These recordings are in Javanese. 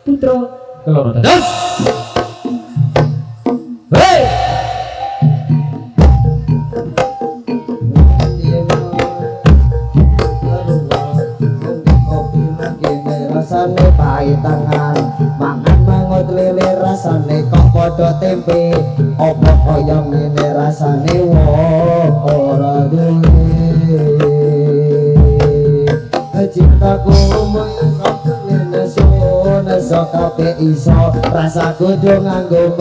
putra keloro dados. Hei rasane pahit tangan mangan mangut lele rasane kok padha tempe apa kaya ngene rasane wong ora duwe cintaku moyo sampeyan neso kabeh iso rasa kudu nganggo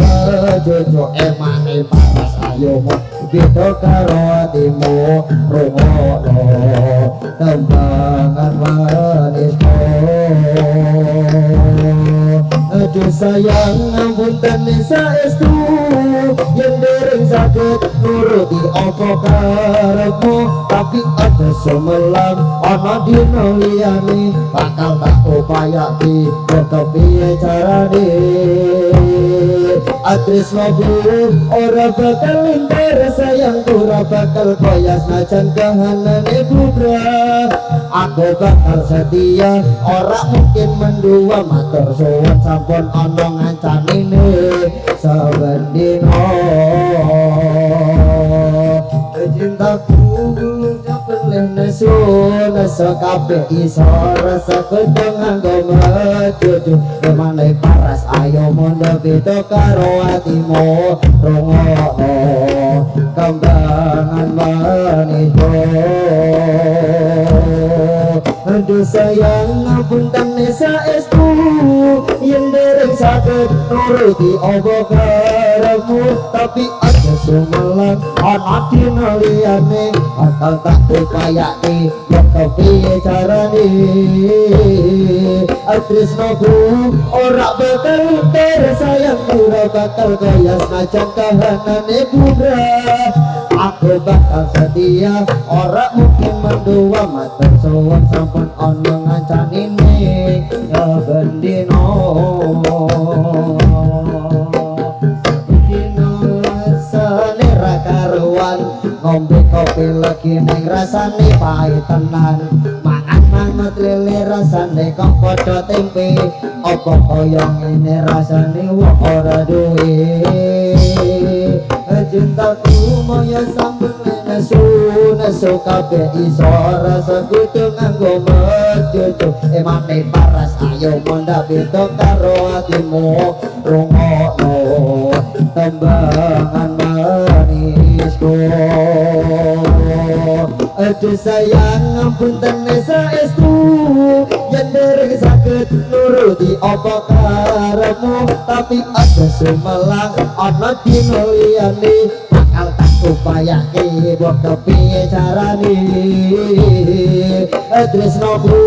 jojo emane paras ayo beda karo atimu rungono tembangan manisku aduh sayang ngapunten saestu yen dereng saged nuruti apa karepmu tapi ada sumelang ana dina liyane bakal tak upayake kepiye carane atresnaku ora bakal lintir sayangku ora bakal koyas najan kahanane putra aku bakal setia ora mungkin mendua matur suwun sampun ana ngancanine saben dina cintaku peleh nesu kabeh iso rasa kudu nganggo mejuju kemane paras ayo mondo beda karo atimu rungono kambangan manisku aduh sayang ngapunten saestu yen dereng saged nuruti apa karepmu tapi ada sumelang ana dina liyane bakal tak upayake yen kepiye carane atresnaku ora bakal sayangku ora bakal kaya najan kahanane putra aku bakal setia ora mungkin mendua matur suwun sampun ana ngancanine saben dina rasane ra karuan ngombe kopi lagi ning rasane pahit tenan mangan mangut lele rasane kok padha tempe apa kaya ngene rasane wong ora duwe cintaku moyo sampun nesu kabeh iso rasa kudu nganggo mejuju emane paras ayo mondha beda karo atimu rungono tembangan manisku aduh sayang ngapunten saestu yen dereng saged nuruti apa karepmu tapi ada sumelang ana dina liyane bakal tak upayake mbok kepiye carane tresnaku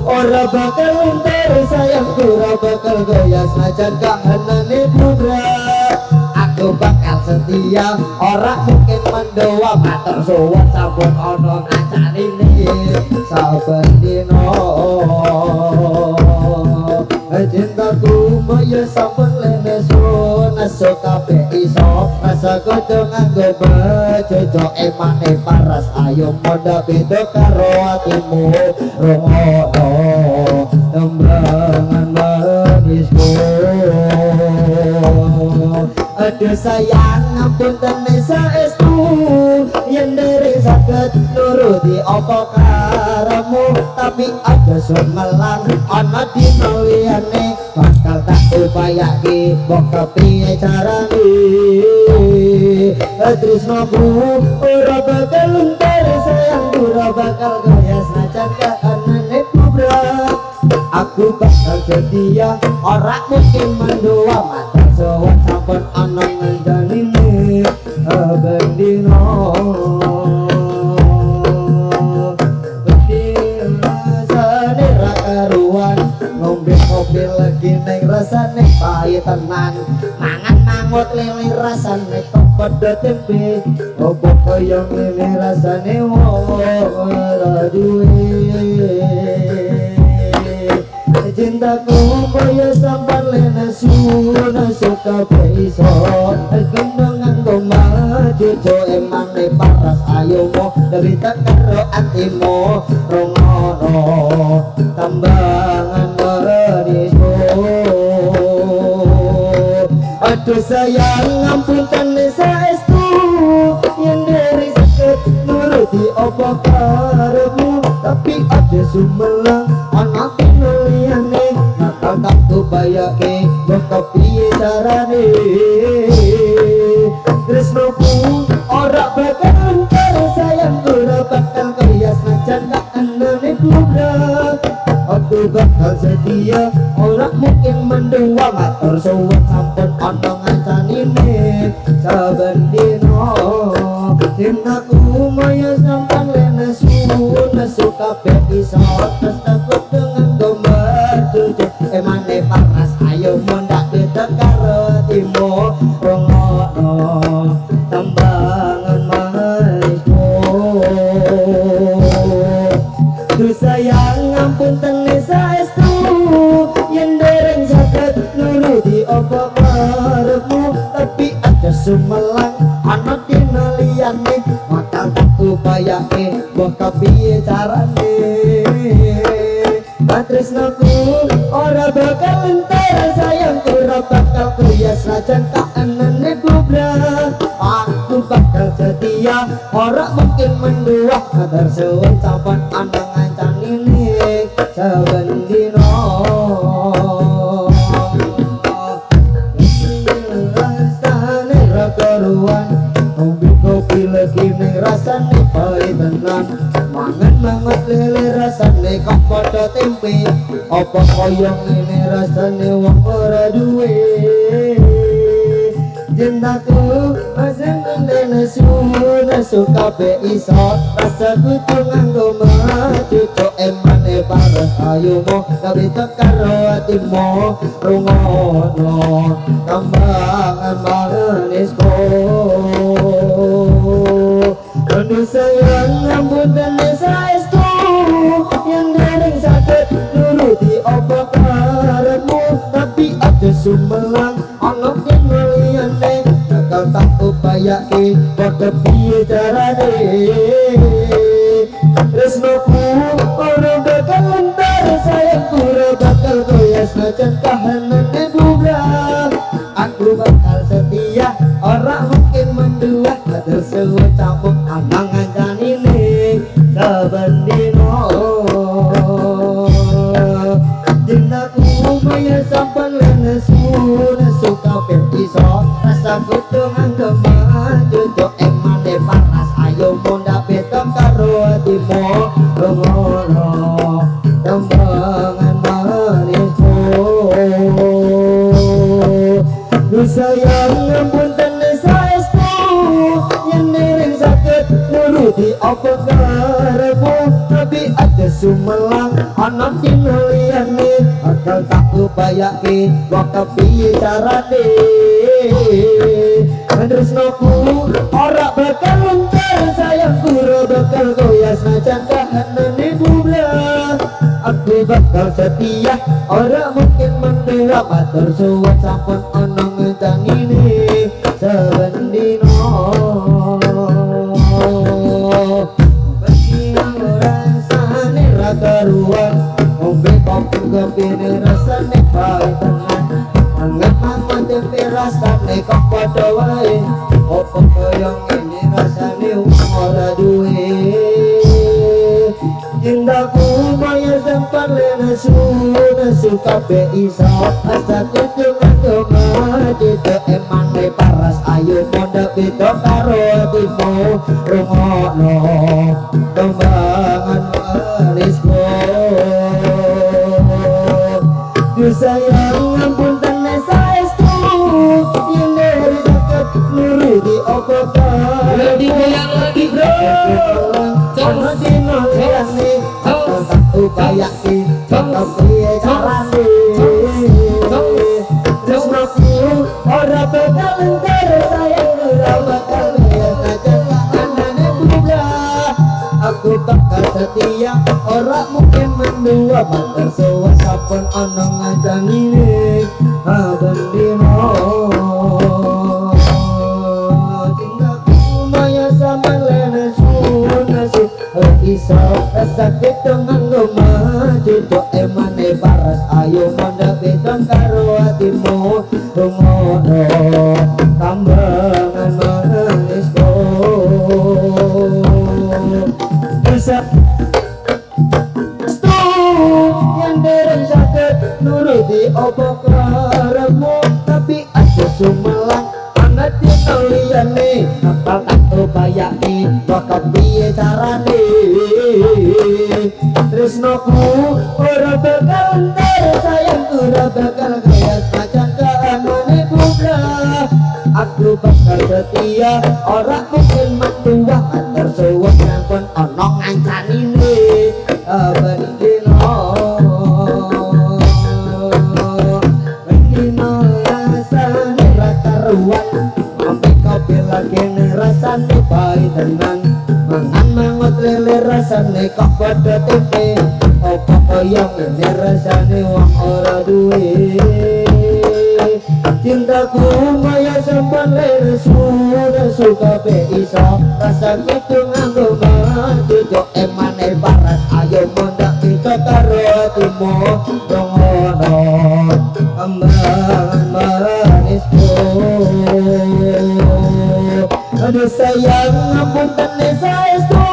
ora bakal entar sayangku ora bakal goyas najan kahanane putra aku bakal setia ora mungkin mendoa matur suwun sampun ana ngacarine saben dina cintaku moyo sampun nesu kabeh iso rasa kudu nganggo bejojo emane paras ayo mondha beda karo atimu rungono tembangan manisku aduh sayang ngapunten saestu yen dereng saged nuruti apa karepmu tapi ada sumelang ana dina liyane bakal tak upayake mbok kepiye carane tresnaku ora bakal entar sayangku ora bakal goyas najan kahanane putra aku bakal setia ora mungkin mendua matur suwun sampun ana ngandanine saben dina rasane ra karuan ngombe kopi lagi ning rasane pahit tenan mangan mangut lele rasane kok padha tempe opo kaya ngene rasane ora duwe cintaku kaya sampan nesu kabeh iso gendong nganggo majujo emane paras ayo mo derita karo atimu rungono tambangan manisku sayang ngapunten saestu yen dari sakit nuruti apa karepmu tapi aja sumelang ana liyane nakal tak kebayake kok kepiye carane tresnoku ora bakal karo sayang ora bakal kaya sajan tak anane kubrak aku bakal setia ora mungkin mendua matur suwun sampun ana ngancanine saben dina cintaku maya sampan lene suwun nesu kabeh iso takut dengan gambar cucuk emane panas ayo mondak detek karo timo rongokno tambangan manisku duh sayang ngapunten saestu yen dereng saged nuruti apa karepmu tapi aja sumelang ana dina liyane bakal tak upayake mbok kepiye carane tresnaku ora bakal entar sayang ora bakal kaya sajan tak anane kubrak aku bakal setia ora mungkin mendua kadar suwun sampun ana ngancanine saben dina rasane ra karuan ngombe kopi lagi ning rasane pahit tenan mangan mangut lele rasane kok padha tempe apa kaya ngene rasane wong ora duwe cintaku masih ngene nesu kabeh iso rasaku tuh nganggo maju cok emane paras ayo mo gawe karo atimu rungono tambangan manisku aduh sayang ngapunten saestu yang dereng saged nuruti apa karepmu tapi aja sumelang ana dina liyane bakal tak upayake padha piye carane tresnoku ora bakal entar sayangku ora bakal goyas najan kahanane kubrak aku bakal setia ora mungkin mendua kadar suwun campur anang ancanine saben dina cintaku maya sampan lene nesu kabeh iso rasaku tuh nganggo maju cok emane panas ayo mondap beton karo atimu rungono tambangan manisku duh sayang ngapunten saestu yen dereng saged nuruti apa karepmu tapi aja sumelang ana dina liyane akal tak upayake kok kepiye carane tresnoku ora bakal entar sayangku ora bakal goyas najan kahanane kubrak aku bakal setia ora mungkin mendua matur suwun sampun ana ngancanine saben dina rasane ra karuan ngombe kopi kepine rasane pahit tenan mangan tempe rasane kok padha wae opo kaya ngene rasane ora duwe cintaku maya sampan lene nesu kabeh iso asaku cuma maju cok emane paras ayo mondok beda karo atimu rungono tambangan manisku duh sayang ngapunten saestu yen dari sakit nuruti apa Lagi goyang lagi bro. ana dina liyane tak upayake kok piye carane tresnoku ora bakal entar sayang ora bakal sajan anane kubrak aku bakal setia ora mungkin mendua matur suwun sampun ana ngancanine saben dina cintaku maya sampeyan lene nesu iso sakit dengan maju cok emane paras ayo mondok beton karo ati hatimu Tungono tambangan manisku Bisa yang dereng sakit nuruti opo karemu tapi aja sumelang anget liyane kapal tak bayani bakal piye carane tresnoku ora bakal entar sayangku ora bakal kaya pacar kanane bubla aku bakal setia ora mungkin mentua antar suwek sampun ana ngancanine Bandino rasane ra karuan sampai kopi lagi rasane bae tenan mangan mangut lele rasane kok padha tempe opo kaya ngene rasane wong ora duwe cintaku maya sampean lere suka be iso rasa gitu nganggo cucuk emane paras ayo mondak kita karo hatimu dongono kembangan manisku aduh sayang ngapunten saestu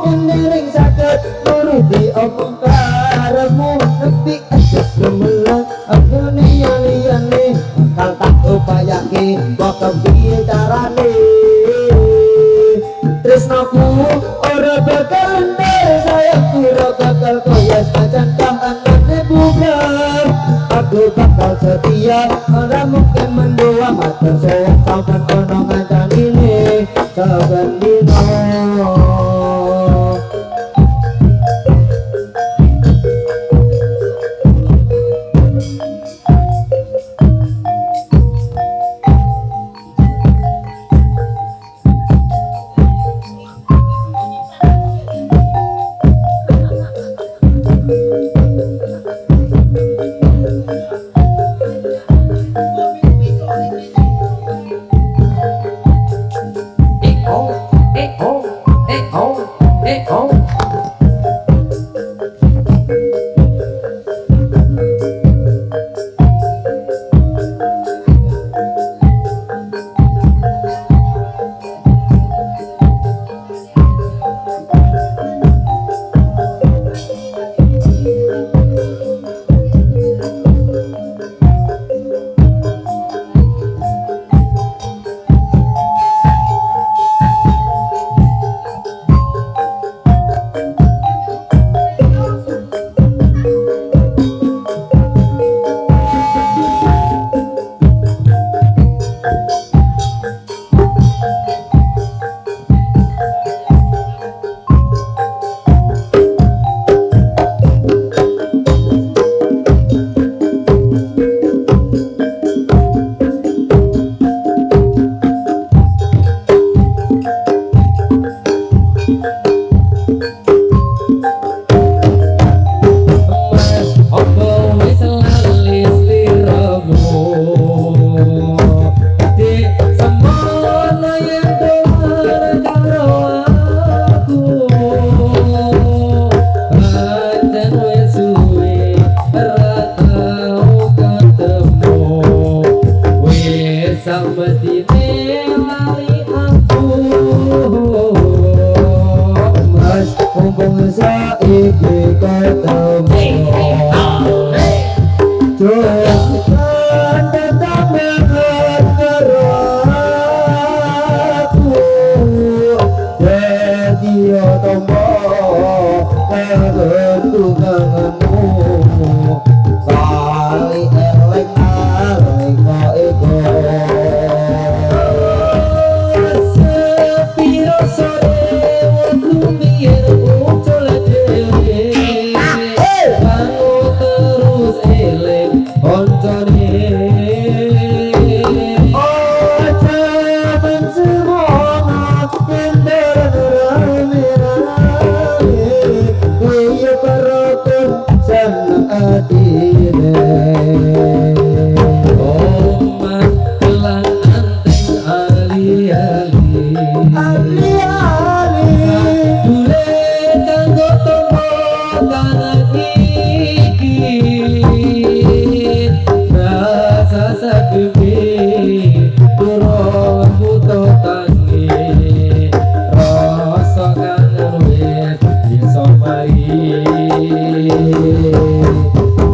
endering sakit nuruti omong karemu tapi aja gemelang aku liyane bakal tak upayake bakal piye carane tresnaku ora bakal entar sayangku ora bakal koyo pacan kanane bubar aku bakal setia ora mungkin mendua matur sok sampean ono ngancani saben dino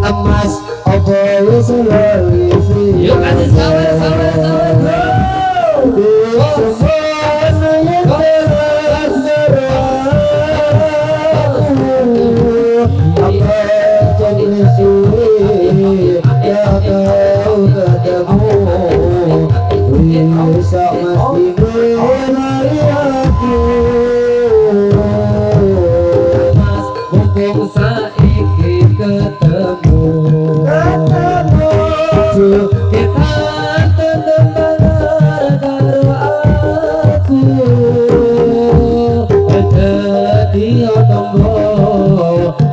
Emas apa wis lali Yuk kasih sawer bro. Mas mumpung saiki ketemu kita tetep bareng karo aku dadi otombo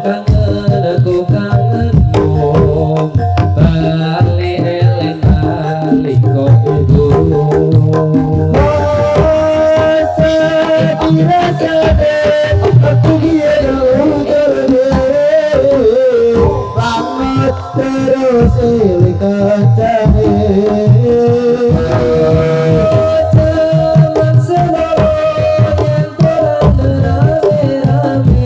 kangen aku kangenmu bali eleng nalika iku terus eling kancane jaman semono yen perang rame-rame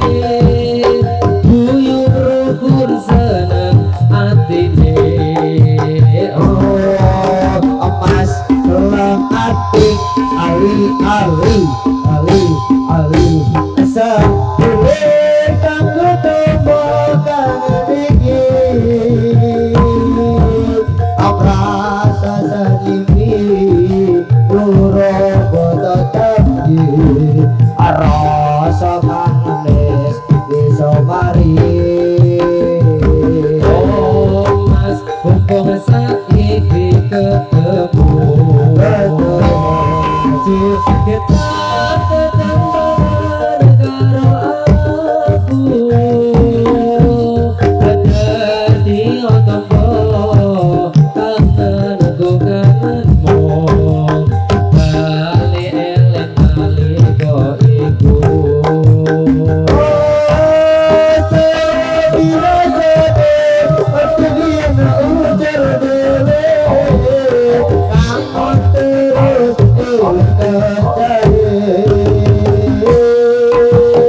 guyub rukun seneng atine emas gelang ati ali sabule kanggo tombo kangen iki abrasa sadimi loro boto tapi rasa kangenes iso mari Mas mumpung saiki ketemu kita tetep bareng karo aku dadi otombo kangen aku kangenmu bali eleng nalika iku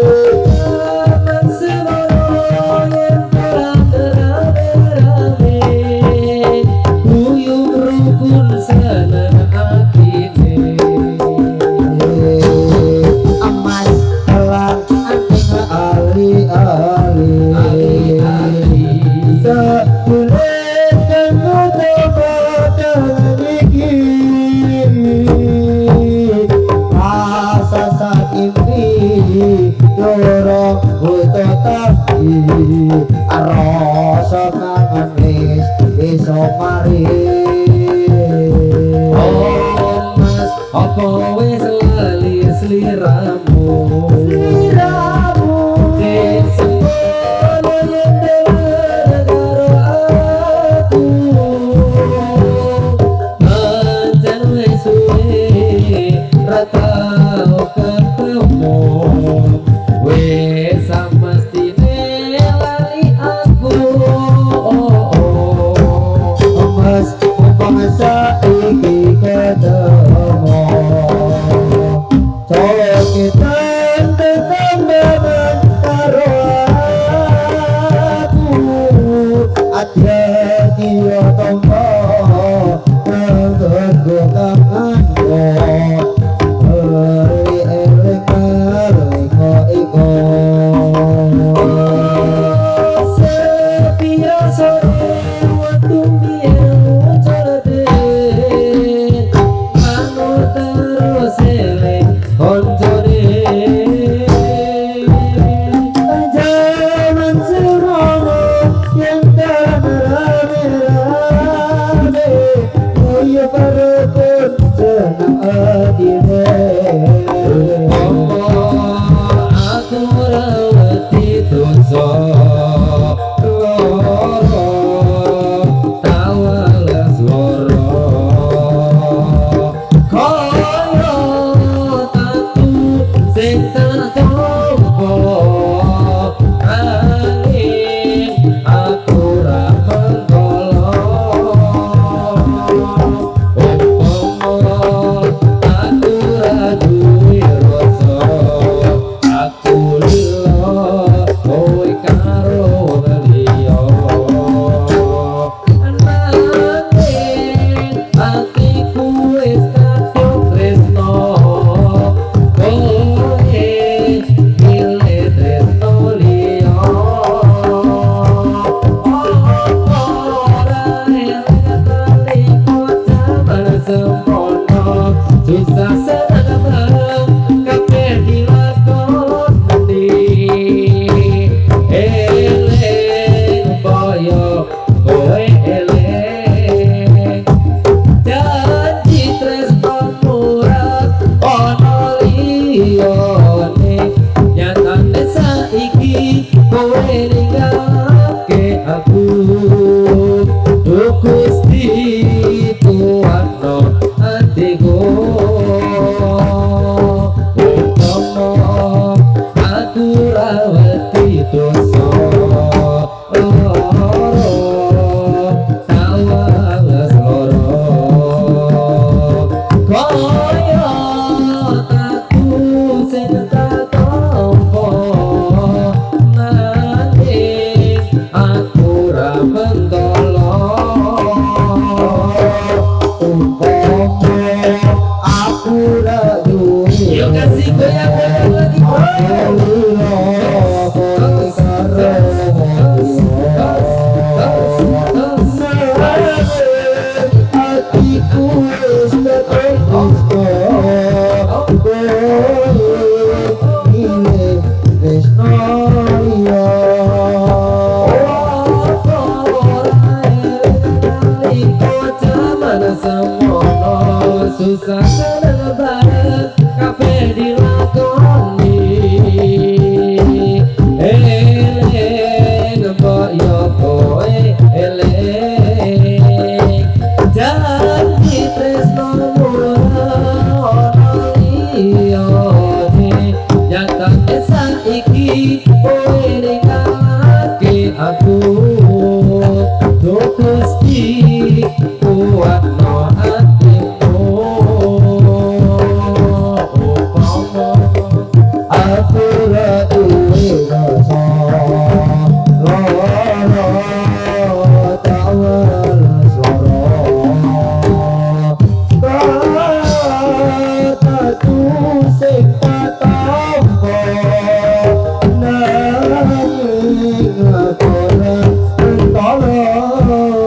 jaman semono yen perang rame-rame guyub rukun seneng atine emas gelang anting ali sabule kanggo tombo kangen iki rasa sakimpi loro buto tapi rasa kangen wis iso mari Mas apa wis lali sliramu semono yen bareng karo aku pancen wis suwe ra tau ketemu wis samestine lali aku emas seneng bareng kabeh dilakoni eling mbok yo kowe eling janji tresno murah iya nyatane saiki kowe ninggalake aku Duh Gusti kuatno hatiku upama aku ra duwe rasa lara tak welas lara kata sing patampa nanging aku ora tolong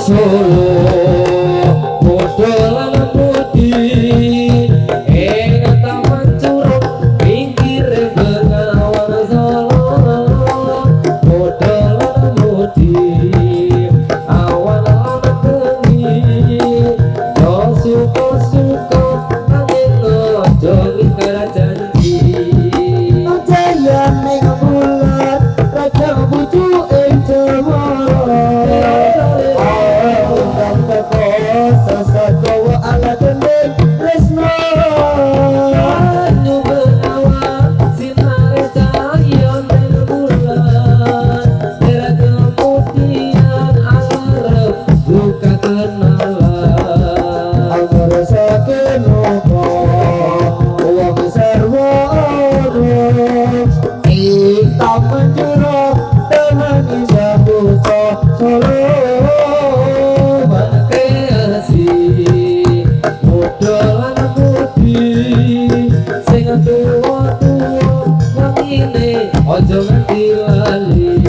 Solo modolan putih taman curug pinggir Bengawan Solo modolan putih awan lan bengi yo suka-suka nanging ojo ngingkar janji jaya ning bulan raja buju ing cemara ojo nganti lali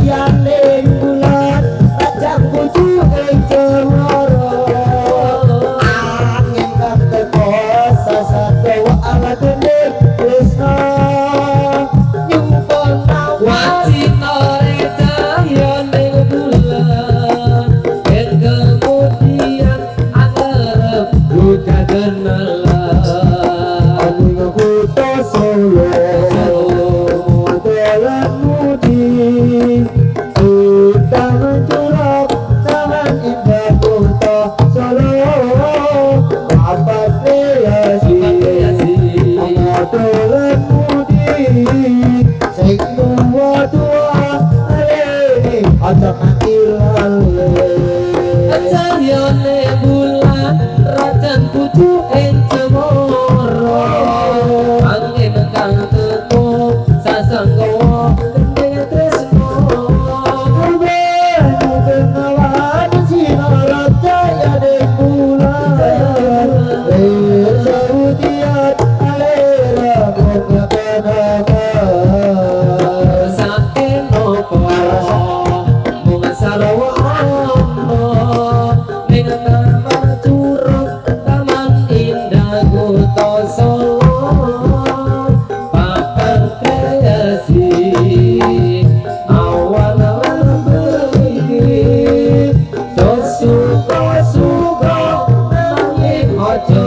yang bulan raja buju ing cemara angin kate kosa satu ala dene tresno nyumpun wacina recahya ning bulan dan kemudian angarep buka kenalan ning kutha Solo modelan mudi utang curug taman indah kutha Solo apa kreasi modelan mudi sing tua ale aja mati lale cahyane bulan rajan buju ing cemara angin kang teko sasanggawa gendeng tresno kenalan sinar jaya de bulan saudiat alera bunga kenapa sake nopo mung sarwa ning taman curug taman indah kutha Solo papan kreasi awan lan bengi suka-suka nanging ojo